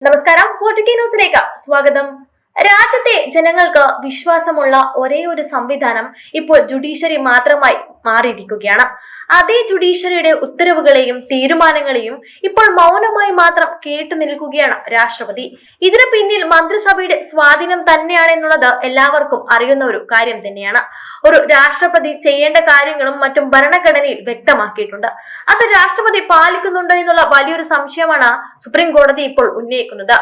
നമസ്കാരം. 4K ന്യൂസിലേക്ക് സ്വാഗതം. രാജ്യത്തെ ജനങ്ങൾക്ക് വിശ്വാസമുള്ള ഒരേ ഒരു സംവിധാനം ഇപ്പോൾ ജുഡീഷ്യറി മാത്രമായി മാറിയിരിക്കുകയാണ്. അതേ ജുഡീഷ്യറിയുടെ ഉത്തരവുകളെയും തീരുമാനങ്ങളെയും ഇപ്പോൾ മൗനമായി മാത്രം കേട്ടു നിൽക്കുകയാണ് രാഷ്ട്രപതി. ഇതിനു പിന്നിൽ മന്ത്രിസഭയുടെ സ്വാധീനം തന്നെയാണെന്നുള്ളത് എല്ലാവർക്കും അറിയുന്ന ഒരു കാര്യം തന്നെയാണ്. ഒരു രാഷ്ട്രപതി ചെയ്യേണ്ട കാര്യങ്ങളും മറ്റും ഭരണഘടനയിൽ വ്യക്തമാക്കിയിട്ടുണ്ട്. അത് രാഷ്ട്രപതി പാലിക്കുന്നുണ്ടോ എന്നുള്ള വലിയൊരു സംശയമാണ് സുപ്രീം കോടതി ഇപ്പോൾ ഉന്നയിക്കുന്നത്.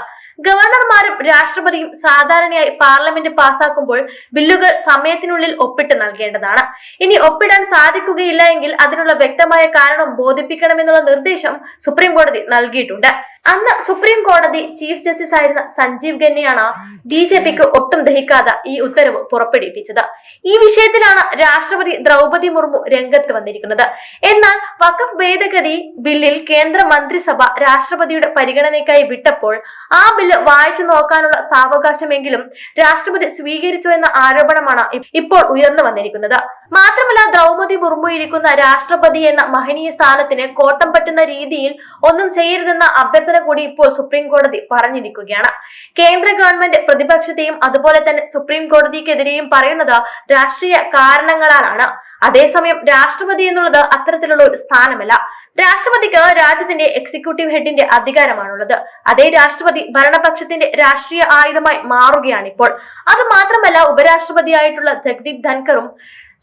ഗവർണർമാരും രാഷ്ട്രപതിയും സാധാരണയായി പാർലമെന്റ് പാസാക്കുമ്പോൾ ബില്ലുകൾ സമയത്തിനുള്ളിൽ ഒപ്പിട്ട് നൽകേണ്ടതാണ്. ഇനി ഒപ്പിടാൻ സാധിക്കുകയില്ല എങ്കിൽ അതിനുള്ള വ്യക്തമായ കാരണം ബോധിപ്പിക്കണമെന്നുള്ള നിർദ്ദേശം സുപ്രീം കോടതി നൽകിയിട്ടുണ്ട്. അന്ന് സുപ്രീം കോടതി ചീഫ് ജസ്റ്റിസ് ആയിരുന്ന സഞ്ജീവ് ഖന്നയാണ് BJPക്ക് ഒട്ടും ദഹിക്കാതെ ഈ ഉത്തരവ് പുറപ്പെടുവിപ്പിച്ചത്. ഈ വിഷയത്തിലാണ് രാഷ്ട്രപതി ദ്രൗപദി മുർമു രംഗത്ത് വന്നിരിക്കുന്നത്. എന്നാൽ വഖഫ് ഭേദഗതി ബില്ലിൽ കേന്ദ്ര മന്ത്രിസഭ രാഷ്ട്രപതിയുടെ പരിഗണനയ്ക്കായി വിട്ടപ്പോൾ ആ ബില്ല് വായിച്ചു നോക്കാനുള്ള സാവകാശമെങ്കിലും രാഷ്ട്രപതി സ്വീകരിച്ചു എന്ന ആരോപണമാണ് ഇപ്പോൾ ഉയർന്നു വന്നിരിക്കുന്നത്. മാത്രമല്ല, ദ്രൗപദി മുർമു ഇരിക്കുന്ന രാഷ്ട്രപതി എന്ന മഹനീയ സ്ഥാനത്തിന് കോട്ടം പറ്റുന്ന രീതിയിൽ ഒന്നും ചെയ്യരുതെന്ന അഭ്യർത്ഥന കൂടി ഇപ്പോൾ സുപ്രീം കോടതി പറഞ്ഞിരിക്കുകയാണ്. കേന്ദ്ര ഗവൺമെന്റ് പ്രതിപക്ഷത്തെയും അതുപോലെ തന്നെ സുപ്രീം കോടതിക്കെതിരെയും പറയുന്നത് രാഷ്ട്രീയ കാരണങ്ങളാലാണ്. അതേസമയം രാഷ്ട്രപതി എന്നുള്ളത് അത്തരത്തിലുള്ള ഒരു സ്ഥാനമല്ല. രാഷ്ട്രപതിക്ക് രാജ്യത്തിന്റെ എക്സിക്യൂട്ടീവ് ഹെഡിന്റെ അധികാരമാണുള്ളത്. അതേ രാഷ്ട്രപതി ഭരണപക്ഷത്തിന്റെ രാഷ്ട്രീയ ആയുധമായി മാറുകയാണിപ്പോൾ. അത് മാത്രമല്ല, ഉപരാഷ്ട്രപതിയായിട്ടുള്ള ജഗ്ദീപ് ധൻഖറും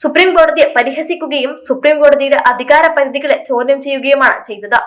സുപ്രീം കോടതിയെ പരിഹസിക്കുകയും സുപ്രീം കോടതിയുടെ അധികാര പരിധികളെ ചോദ്യം ചെയ്യുകയുമാണ് ചെയ്തത്.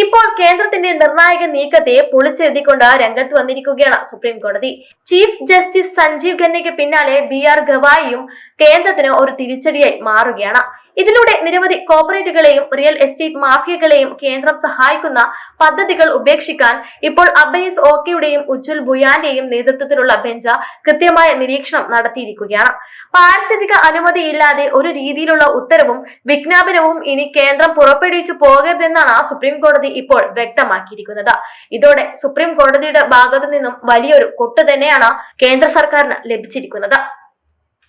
ഇപ്പോൾ കേന്ദ്രത്തിന്റെ നിർണായക നീക്കത്തെ പൊളിച്ചെഴുതിക്കൊണ്ട് രംഗത്ത് വന്നിരിക്കുകയാണ് സുപ്രീം കോടതി. ചീഫ് ജസ്റ്റിസ് സഞ്ജീവ് ഖന്നയ്ക്ക് പിന്നാലെ BR ഗവായിയും കേന്ദ്രത്തിന് ഒരു തിരിച്ചടിയായി മാറുകയാണ്. ഇതിലൂടെ നിരവധി കോർപ്പറേറ്റുകളെയും റിയൽ എസ്റ്റേറ്റ് മാഫിയകളെയും കേന്ദ്രം സഹായിക്കുന്ന പദ്ധതികൾ ഉപേക്ഷിക്കാൻ ഇപ്പോൾ അബൈസ് ഓക്കയുടെയും ഉജ്വൽ ഭുയാന്റെയും നേതൃത്വത്തിലുള്ള ബെഞ്ച് കൃത്യമായ നിരീക്ഷണം നടത്തിയിരിക്കുകയാണ്. പാരിസ്ഥിതിക അനുമതിയില്ലാതെ ഒരു രീതിയിലുള്ള ഉത്തരവും വിജ്ഞാപനവും ഇനി കേന്ദ്രം പുറപ്പെടുവിച്ചു പോകരുതെന്നാണ് സുപ്രീം കോടതി ഇപ്പോൾ വ്യക്തമാക്കിയിരിക്കുന്നത്. ഇതോടെ സുപ്രീം കോടതിയുടെ ഭാഗത്തു നിന്നും വലിയൊരു കൊട്ടു തന്നെയാണ് കേന്ദ്ര സർക്കാരിന് ലഭിച്ചിരിക്കുന്നത്.